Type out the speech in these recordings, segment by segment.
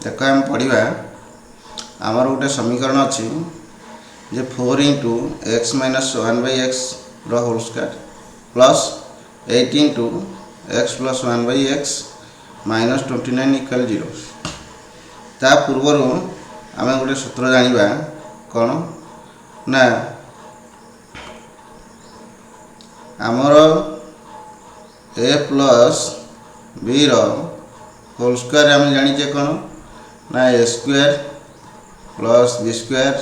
देख आम पढ़ा आमर गोटे समीकरण अच्छी जे 4 into x minus 1/x whole square plus 8 into x plus 1/x minus 29 equal 0। ता पूर्वर आम गोटे सूत्र जाना कौन ना आमर A plus B whole square आम जाने कौन ना A square plus B square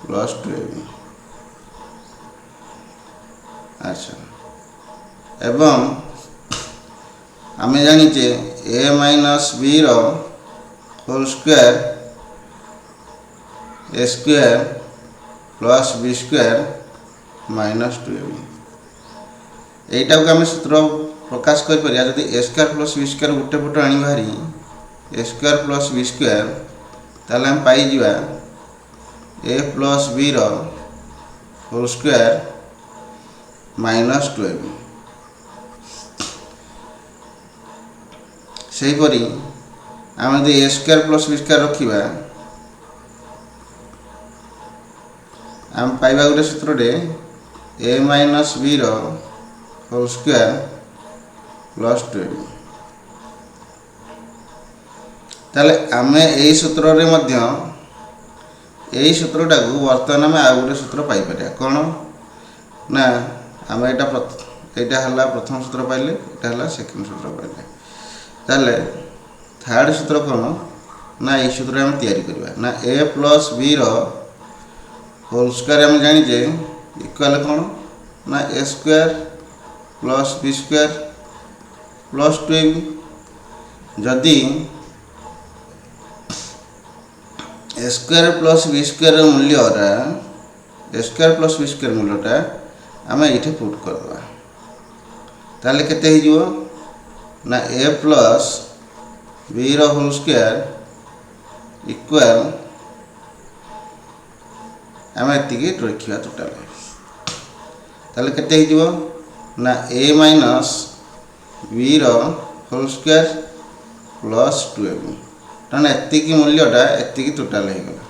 plus 2ab। अच्छा एवं आम जाने A minus B whole square A square plus B square minus 2ab। यहीटा को आम सूत्र प्रकाश कर जदि A square plus B square गोटे पट आनी भारी A square plus B square ताले हम पाई जिवा A plus B whole square minus 2ab। सेहीपरि आम यदि A square plus B square रखा आम पाइबा गोटे सूत्र A minus B whole square plus 2ab। ताले आमे यही सूत्र रे मध्य यही सूत्रटा को वर्तमान आम आउ गोटे सूत्र पाई परिया कौन ना आम एटा हला प्रथम सूत्र पाइले एटा हला सेकंड सूत्र पाइले। ताले थर्ड सूत्र कौन ना यही सूत्र आम तैयारी करबा ना A plus B whole square आम जानिजे इक्वल कौन ना A square plus B square plus 2ab। जदि A square plus B square मूल्यटा A square plus B square मूल्यटा आम ये पुट करवा ताले केते हो जिवो ना A plus B whole square equal आम एतिकी रखा टोटाल ताले केते हो जिवो ना A minus B whole square plus 2ab। ताने एतिकी मूल्यटा एतिकी टोटाल हो गला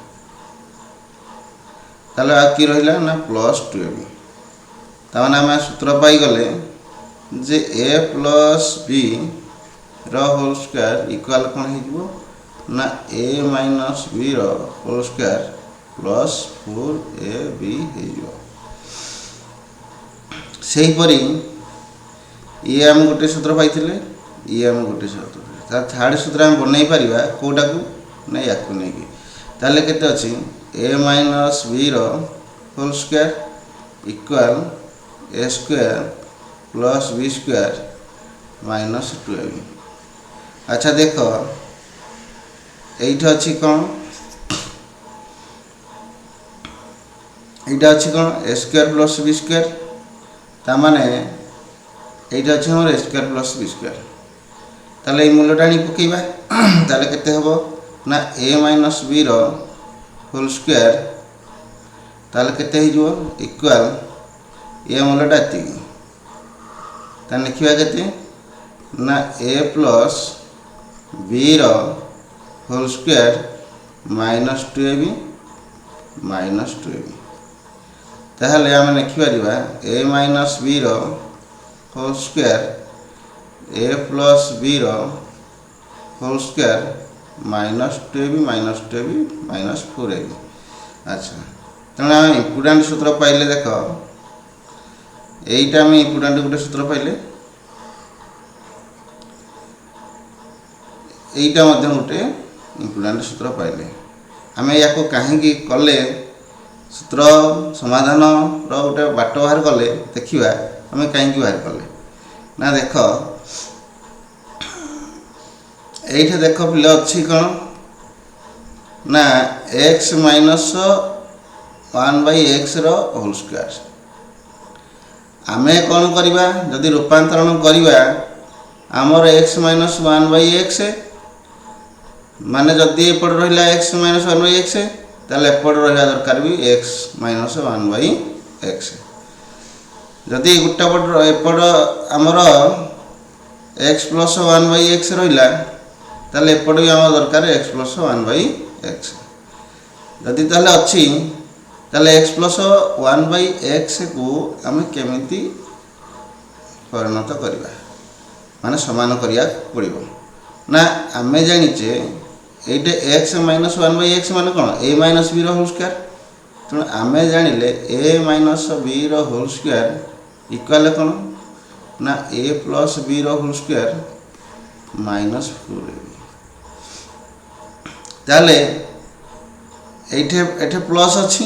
ताले आ कि रहिला ना प्लस 2ab। ताने आम सूत्र पाई गले जे A plus B whole square equal कौन हो ना A minus B whole square plus 4ab हो। सेहीपरि ये आम गोटे सूत्र पाई ये आम गोटे सूत्र थर्ड सूत्र आम बनई पार कौटा को ना या नहीं ताले केते अच्छी A minus B whole square equal A square plus B square minus 2ab। अच्छा देख यही अच्छी कौन यहाँ अच्छी कौन A square plus B square ताने यहाँ अच्छे हमारे A square plus B square ताले मूल्यटा आनी पकेबा ताले केते हबो ना A minus B whole square ताले केते हो जिवो इक्वल ए मूल्यटा एतिकी ताने लिखिबा केते ना A plus B whole square minus 2ab minus 2ab। ताहले आम लिखिपर A minus B whole square A plus B whole square minus 2ab minus 4ab। अच्छा तेना आम इम्पोर्टाट सूत्र पाइले देख यहीटा आम इम्पोर्टाट गोटे सूत्र पाइले यहीटा गोटे इम्पोर्टाट सूत्र पाइले आम या कहीं कले सूत्र समाधान गोटे बाट बाहर कले देखा आम कहीं बाहर कले ना देख ये देख पिले अच्छी कौन ना x minus 1/x whole square आम कौन करवा जदि रूपांतरण करवा आमर एक्स माइनस 1/x माने जदि एपट रहा एक्स माइनस 1/x ताले एपट रहा दरकार भी एक्स माइनस 1/x। जदि गोटे पट एपट आमर एक्स प्लस 1/x रहा ताले एपटे भी आम दरकार एक्स प्लस 1/x जदि ताले अच्छी ताले एक्स प्लस 1/x को आम केमिति परिणत करवा माने समान करिया पड़िबो ना आमे जानिचे एटे x माइनस 1/x माने कोन a माइनस b रो होल स्क्वायर तेणु आमे जानिले a माइनस b रो होल स्क्वायर इक्वल कोन ना a प्लस b रो होल स्क्वायर माइनस 4ab ताले एठे प्लस अच्छी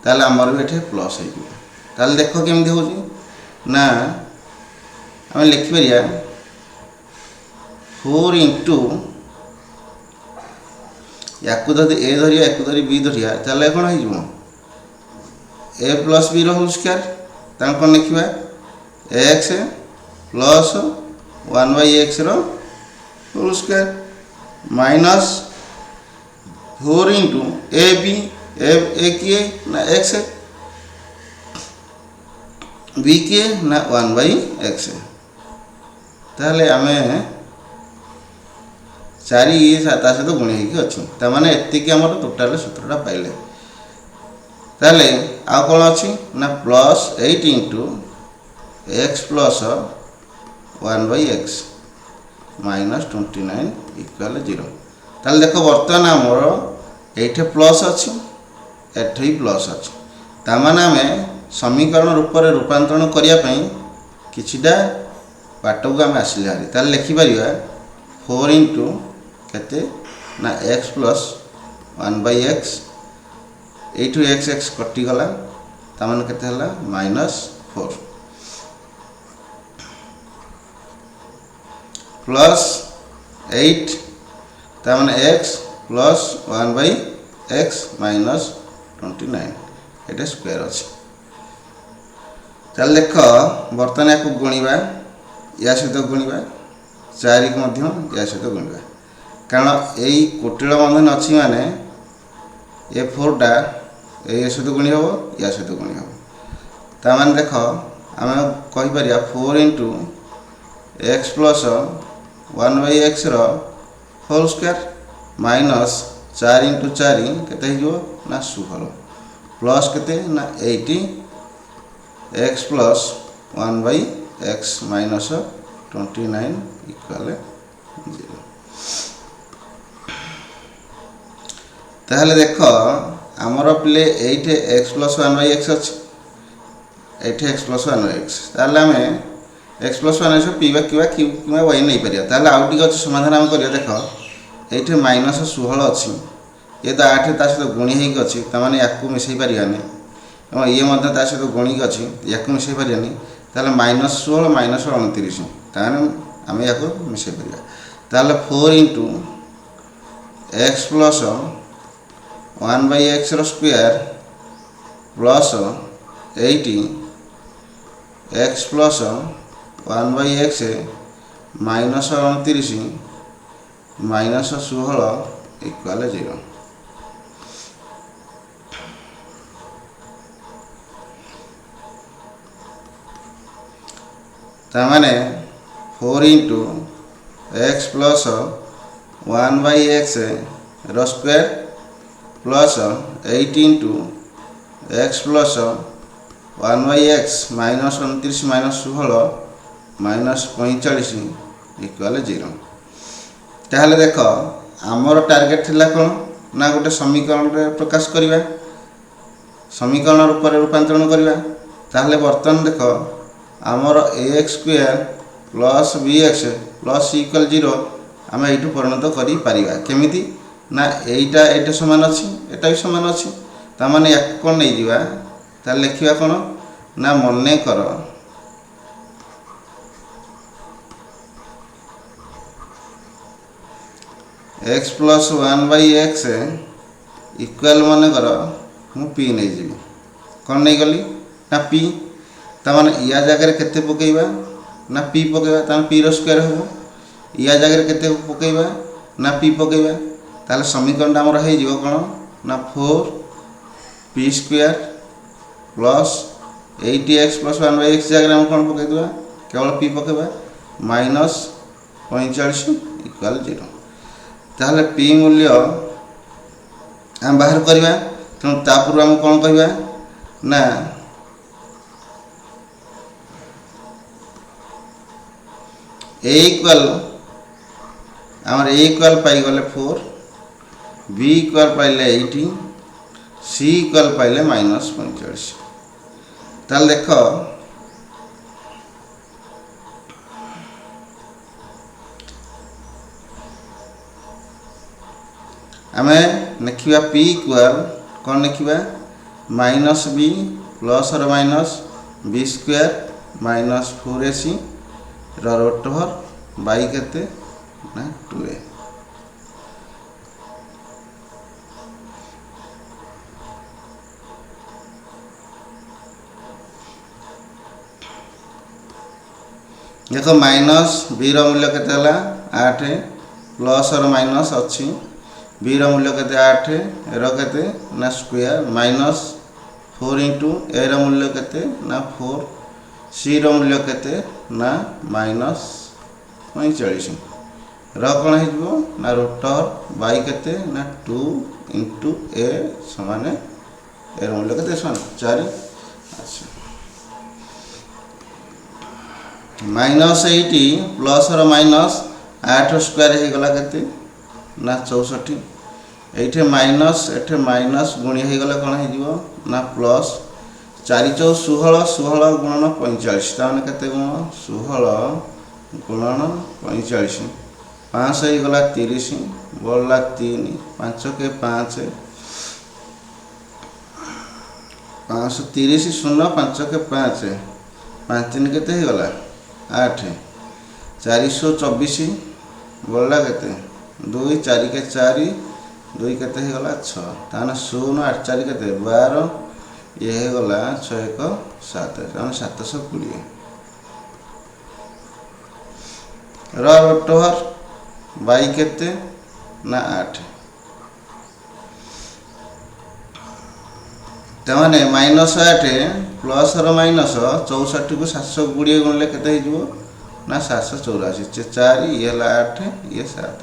ताले आमर भी एठे प्लस है ताले देखो केमती होची ना आम लिखिपर 4 इंटू या ए धरिया या बी धरिया ताले कौन हो A plus B whole square कौन लिखा X plus 1/x whole square minus 4 into A B ए किए ना एक्स बी किए ना 1/x ताहले आमे 4 सहित गुणी होती ताने एतिक आम टोटाल सूत्रटा पाइले ताले आ कौन अच्छी ना plus 8 into x plus 1/x minus 29 equal 0 ताले देखो बर्तमान आमर ये प्लस अच्छी एठी प्लस अच्छी ताने आम समीकरण रूप में रूपांतरण करने किछिटा बाट को आम आसिले हारी ताले लिखिपर 4 इंटू केते ना x plus 1/x एठू x x कटिगला तामान केते हला minus 4 plus 8 तामान x plus 1/x minus 29 एटा स्क्वायर अछि चल देख बर्तमान या गुणवा या सहित गुणवा 4 को मध्य या सहित गुणवा कारण यही कोटिल बंधन अच्छी माने ए 4टा ए सहित गुणी हम या सहित गुणी हम ताने देख आम कहीपर 4 into x plus 1/x whole square minus 4 into 4 केते हो ना 16 प्लस केते ना 80 x plus 1/x minus 29 equal 0 ताहले देख आमर प्ले एटे एक्स प्लस 1/x अच्छी एटे एक्स प्लस 1/x ताहले आम एक्स प्लस 1 पी बा कि क्यू कि वाई नहीं पारिया ताहले आउ टिके अच्छे समाधान आम करिया देख ये माइनस 16 अच्छी ये तो 8 ता सहित गुणी होगी अच्छी ताने या मिसई पारानी और ये सहित गुणी अच्छी या मिसई पारानी ताहले माइनस 16 माइनस 29 ताने आम या मिसई पारिया ताहले 4 into x plus 1/x square plus 80 x plus 1/x minus 29 minus 16 equal 0 ताने 4 into x plus 1/x square plus 8 into x plus 1/x minus 29 minus 16 minus 45 equal 0 ताहले देख आमर टार्गेट थिला कौन ना गोटे समीकरण प्रकाश करवा समीकरण रूप में रूपांतरण करवा ताहले बर्तमान देख आमर ax square plus bx plus equal 0 आम यू परिणत कर केमिति ना एटा एटा समान अच्छी एटा भी समान अच्छी ताने या कौन नहीं जावा ताले लिखा कौन ना मन कर एक्स प्लस 1/x इक्वल मन कर मु पी नहीं जी कौन नहीं गली ना पी ताने या जगह केते पकेबा ना पी पकेबा ताने पी रो स्क्वायर हो या जगह केते पकेबा ना पी पकेबा ताले समीकरण आमर हो कौन ना 4 P square plus 80x plus 1/x जगह आम कौन पकईदे केवल पी पकेबा माइनस 45 इक्वल 0। ताहले पी मूल्य आम बाहर करवा तेणु तापूर्व आम कौन कहवा ना ए इक्वल आमर ए इक्वल पाइगले 4, बी इक्वल पाइले 18, सी इक्वल पाइले -45। ताल देख आम लिखा पी इक्वल कौन लिखा -b प्लस और minus b square -4ac root over by केते ना 2a। देखो माइनस बी मूल्य केते 8 प्लस और माइनस अच्छी बी मूल्य केते 8 एर केते ना स्क्वायर -4 इंटू ए मूल्य केते ना 4 सी मूल्य केते ना -45 कौन हो ना रोटर बाई केते ना 2 इंटू ए समान ए मूल्य केते समान 4। अच्छा -80 प्लस और माइनस 8 स्क्वायर हो गला केते ना 64 एठे माइनस गुणी हो गला कौन हो ना प्लस 4 × 16 16 गुणन 45 ताने केते गुण 16 गुणन 45 5 हो गला 30 बढ़ला 3 5 के 5 530 0 5 के 5 5 3 केते हो गला 8 424 बढ़ला केते 2 4 के 4 2 केते हो गला 6 ताने 0 8 4 केते 12 ये हो गला 6 1 7 ताने 720 रोट ओवर बाई केते ना 8 तमाने -8 प्लस और माइनस 64 को 720 गुणले केते हो ना 784 4 ये 8 ये 7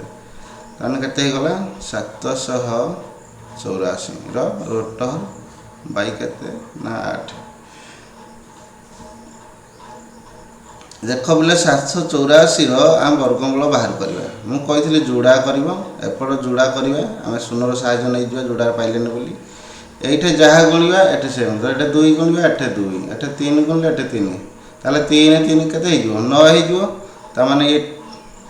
ताने केते हो गला 784 रोट ओवर बाई केते ना 8 देख बोले 784 आम वर्गमूल बाहर करवा मु कही जोड़ा कर एपट जोड़ा करवा आम शून्यर साहय नहीं जा जोड़ा पाइले बोली ये जहाँ गुणवा ये सेम तो ये 2 गुणवा ये 2 ये 3 गुणले ये 3 ताले 3 3 के 9 हो ये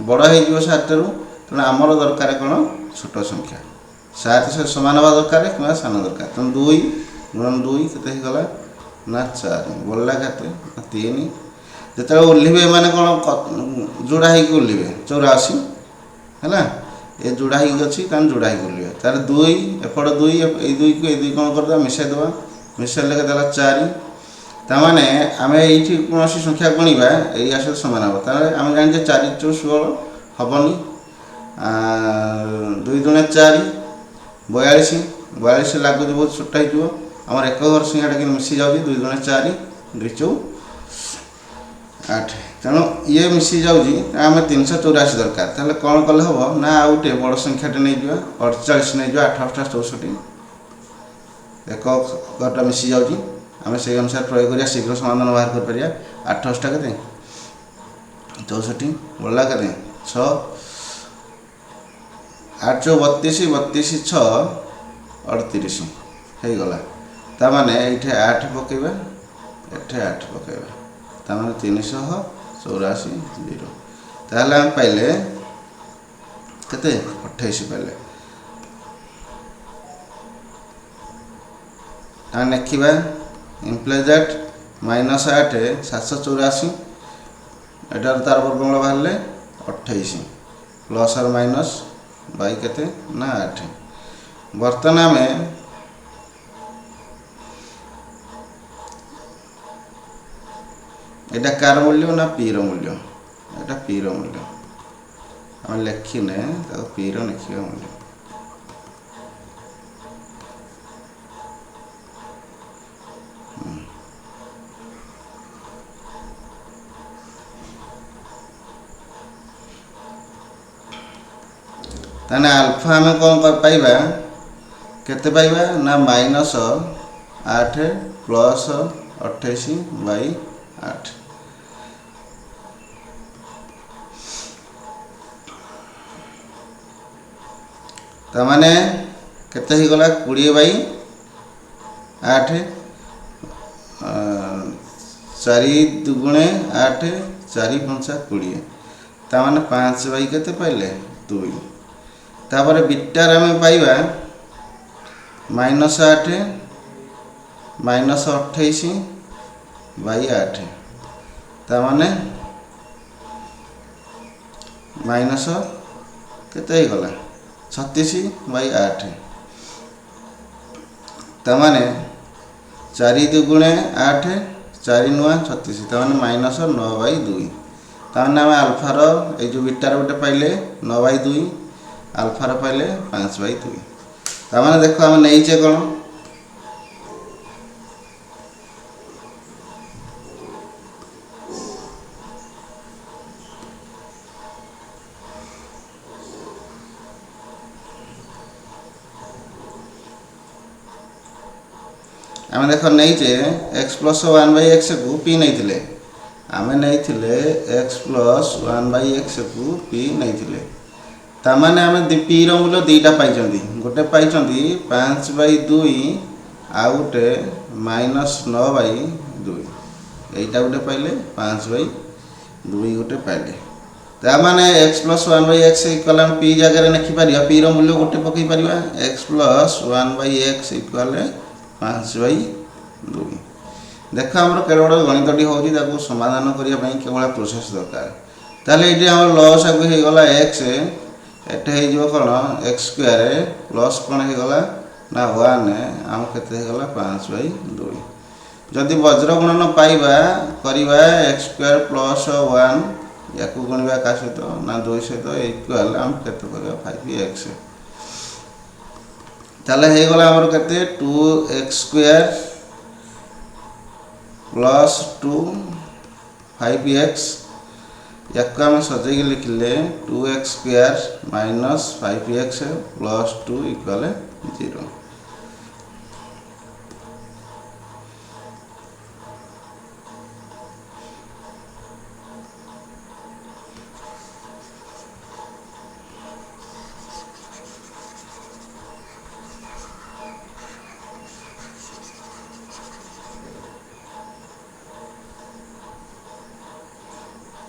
बड़ हो 7 रु तेणु आमर दरकार कौन छोट संख्या 7 से सामान हवा दरकार कि सान दरकार तेणु 2 गुणन 2 के गला ना 4 बढ़ला के 3 जो ओह्लैबे मैंने कौन जोड़ा हो ओह्लैबे 84 है ये जोड़ा ही अच्छी जोड़ा ही ओह्लैबे तार 2 एपट 2 ये 2 को ये 2 कौन करदे मिसईदे मिसैले के 4 ताने आम ये कौन संख्या गुणवा या सहित सामान हम तार आम जाने 4 × 16 हेनी 2 × 4 42 42 लगुच बहुत छोटा हो आम एक घर संख्याटा कि मिसी जाऊँगी 2 × 4 2 × 8 तेणु ये मिसी जाऊँगी आम 384 दरकार ताले कौन कले हम ना आउटे बड़ संख्याटे नहीं जा 48 नहीं जा 8 8 64 एक घरटा मिसी जाऊँगी आम से अनुसार प्रयोग करिया शीघ्र समाधान बाहर कर परिया 8 8 के 64 बढ़ला के 6 8 32 32 6 38 हो गला ताने ये 8 पकेबा ये 8 पकेबा ताने 384 0 ताहले हम पाइले केते 28 पाइले ताने लिखिबा इम्प्लाइज दैट -8 784 एटार तार वर्गमूल बाहर 28 प्लस और माइनस बाई केते ना 8 बर्तमान आम एटा कार मूल्य ना पी मूल्य एटा पी मूल्य आम लिखने पी लिखा मूल्य ताने अल्फा आम कौन पाइबा केते पाइबा ना -8 प्लस 28/8 ताने केते ही गला 20/8 4 दुगुणे 8 4 पंचा 20 ताने 5 बाई केते पाइले 2 तापर बीटा रे हम पाइबा -8 -28/8 ताने माइनस केते ही गला 36/8 ताने 4 दुगुणे 8 4 नुआ 36 ताने -9/2 ताने आम अल्फार ये जो बीटार गोटे पाइले 9/2 अल्फार पाइले 5/2 ताने देखो आम नहींचे कौन आम देख नहीं x प्लस 1/x को p नहीं आम नहीं x प्लस 1/x को p नहीं ताने आम p रूल्य दुईटा पाई गोटे पाई 5/2 आउ गोटे -9/2 यहीटा गोटे पाइले 5/2 गोटे पाइले ताने x प्लस 1/x इक्वल आम p जगह लिखिपर p रूल्य गोटे पकई पार x प्लस 1/x इक्वल 5/2 देख आम के गणितटी हो समाधान करने केवल प्रोसेस दरकार ताले ये आम लस आगे हो गला x एटे हो कौन x स्क्वायर प्लस कौन हो गला ना 1 आम के गला 5/2 जदि वज्र गुणन पाइबा करवा x स्क्वायर प्लस 1 या गुणवा क्या सहित ना 2 सहित इक्वल आम के 5x ताले हे गला हमर केते 2x स्क्वायर प्लस 2 5x याक हम सजे के लिखले 2x square minus 5x plus 2 equal 0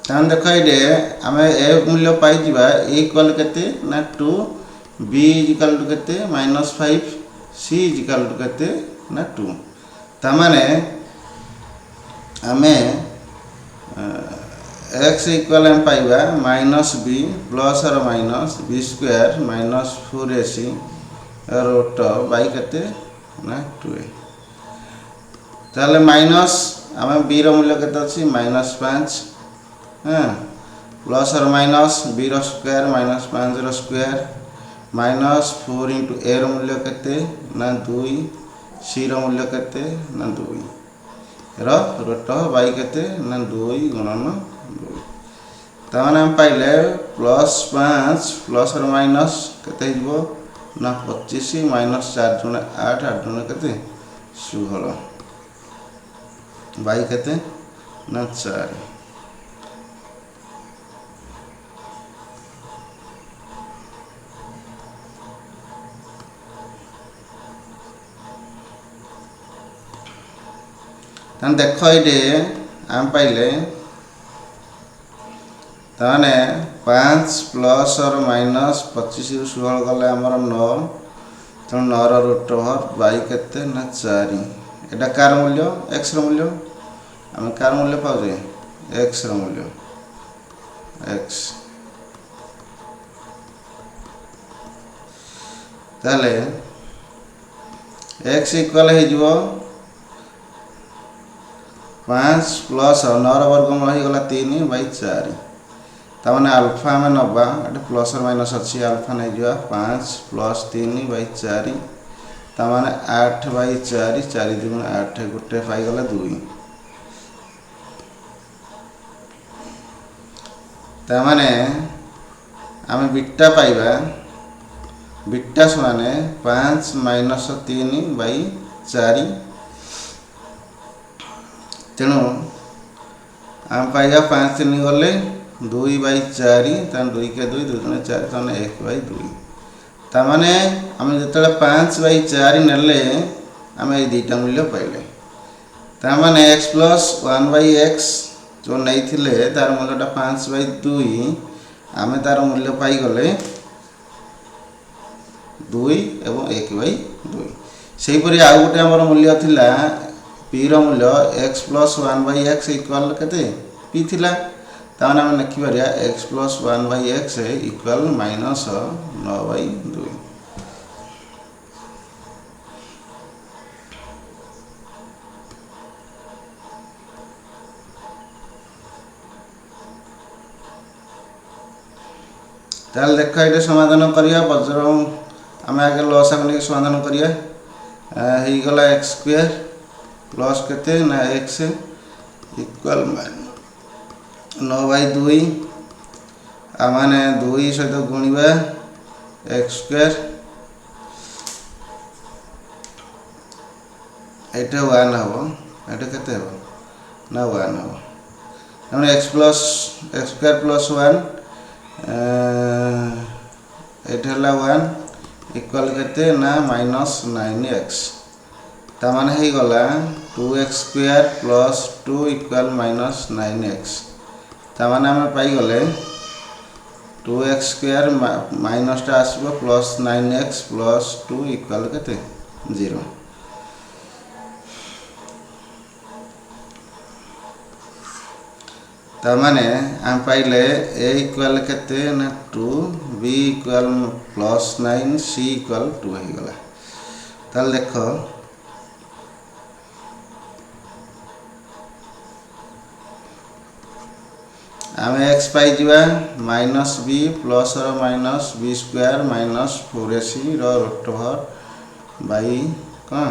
तान देख ये आम ए मूल्य पाई इक्वल के ना 2 b इक्वल टू के -5 c इक्वल टू के ना 2 ताने आम x इक्वल हम पाइबा -b प्लस और minus b square -4ac root by के ना 2a ताले माइनस आम b मूल्य के -5 हाँ प्लस और minus b square -5 square -4 into a मूल्य के ना 2 c मूल्य के ना 2 रूट बाई के ना 2 गुणन 2 ताने हम पाइले +5 प्लस और माइनस के ना 25 -4 × 8 8 × के 16 बाई के ना 4 ताने देख ये आम पाइले ताने 5 प्लस और माइनस 25 ରୁ 16 गले आमर 9 तेणु 9 रूट ओवर बाई के ना 4 एटा कार मूल्य x मूल्य आम कार मूल्य पाऊे x मूल्य x ताले x इक्वल हो 5 प्लस 9 वर्गमूल हो गला 3/4 ताने अल्फा आम नवा ये प्लस और माइनस अच्छी अल्फा नहीं जा 5 प्लस 3/4 ताने 8/4 4 2 8 गोटे पाईगला 2 ताने आम बीटा पाइबा बीटा समान 5 माइनस 3/4 तेणु आम पाइबा 5 3 गले 2/4 2 के 2 2 3 4 ताने 1/2 ताने आम जो 5/4 नेले आम ये दुईटा मूल्य पाइले ताने x प्लस 1/x जो नहीं तार मूल्यटा 5/2 आम तार मूल्य पाईगले 2 एवं 1/2 से हीपरी आउ गोटे आमर मूल्य थिला p रो मूल्य x प्लस 1/x इक्वल केते p थिला ताने आम लिखि परिया x plus 1/x equal minus 9/2 ताल देख ये समाधान करिया बज्र आम आगे लसा को समाधान करिया ही गला एक्स स्क्वायर प्लस केते ना एक्स इक्वल 9/2 आमाने 2 सहित गुणिबा एक्स स्क्वायर एटा 1 हबो एटा केते हबो ना 1 हबो हमने x स्क्वायर प्लस 1 एटा 1 इक्वल केते ना माइनस 9x तामाने ही गला 2x square plus 2 equal minus 9x तामाने हमें पाई गले 2x स्क्वायर माइनस टा आसबो प्लस 9x प्लस 2 इक्वल केते 0 तामाने हम पाइले a इक्वल केते ना 2 b equal plus 9 c equal 2 ही गला ताल देखो आम x पाई जिबा माइनस b प्लस और minus b square minus 4ac root over by कौन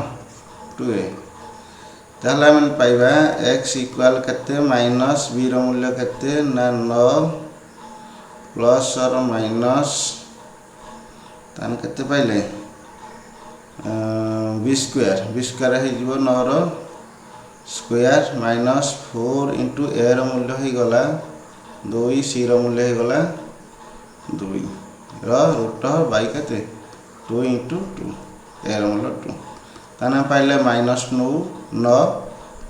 2a ताहले हम पाइबा x इक्वल केते माइनस b रो मूल्य केते ना 9 प्लस और माइनस तान केते पाइले b स्क्वायर हे जिवो 9 रो स्क्वायर माइनस 4 इंटू a रो मूल्य हे गला 2 c रो मूल्य हे गला 2 रो रूट बाई केते 2 इंटू 2 a रो मूल्य 2 ताना पाइले माइनस 9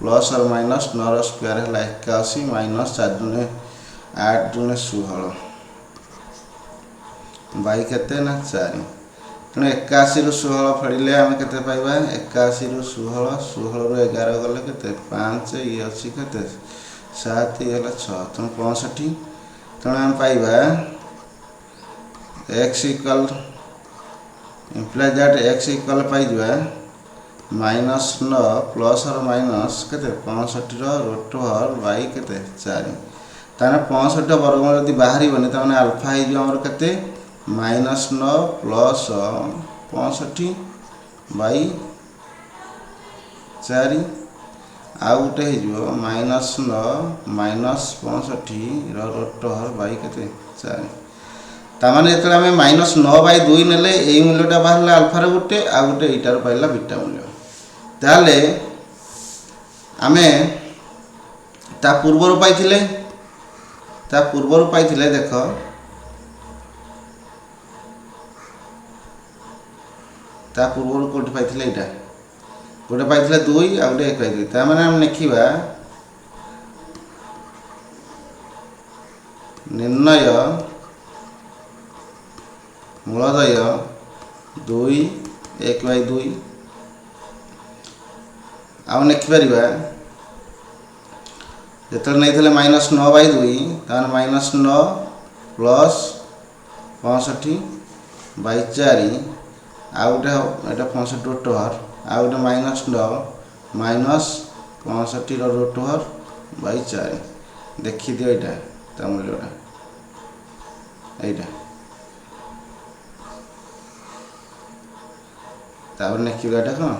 प्लस और माइनस 9 रो स्क्वायर है 81 माइनस 4 दुने 8 दुने 16 बाई केते ना 4 तेणु 81 ରୁ 16 फेड़िले आम केते पाइबा 81 ରୁ 16 16 ରୁ 11 गले केते 5 ये अछि केते 7 ये 6 तेणु 65 तेणु आम पाइबा x equal imply that x equal pi जबा माइनस 9 प्लस और माइनस केते 65 रो रूट ओवर बाई केते 4 ताने 65 वर्गमूल यदि बाहरी बने ताने अल्फा हे जो हमर केते माइनस 9 प्लस 65 बाई 4 आउ गोटे हो minus 9 minus 65 root over by केते 4 तामाने जेतले हमें माइनस 9/2 नेले एई मूल्यटा बाहरला अल्फा रे गोटे आ गोटे एटार पाइला बीटा मूल्य ताले आमे ता पूर्वर पाइथिले देखो ता पूर्वर कोठी पाइथिले एटा गोटे पाइथिले 2 आ गोटे 1 पाइथिले ता माने हम लिखिबा निर्णय मूलदय 2 1/2 आउ लिखि परिबा जेतले नहीं माइनस 9/2 तान माइनस 9 प्लस 65/4 आउ गोटे एटा 65 रूट ओवर आउ गोटे minus 9 minus 65 root over by 4 देखि दियो एटा ता मूल्यटा एटा तापर लिखिबाटा कौन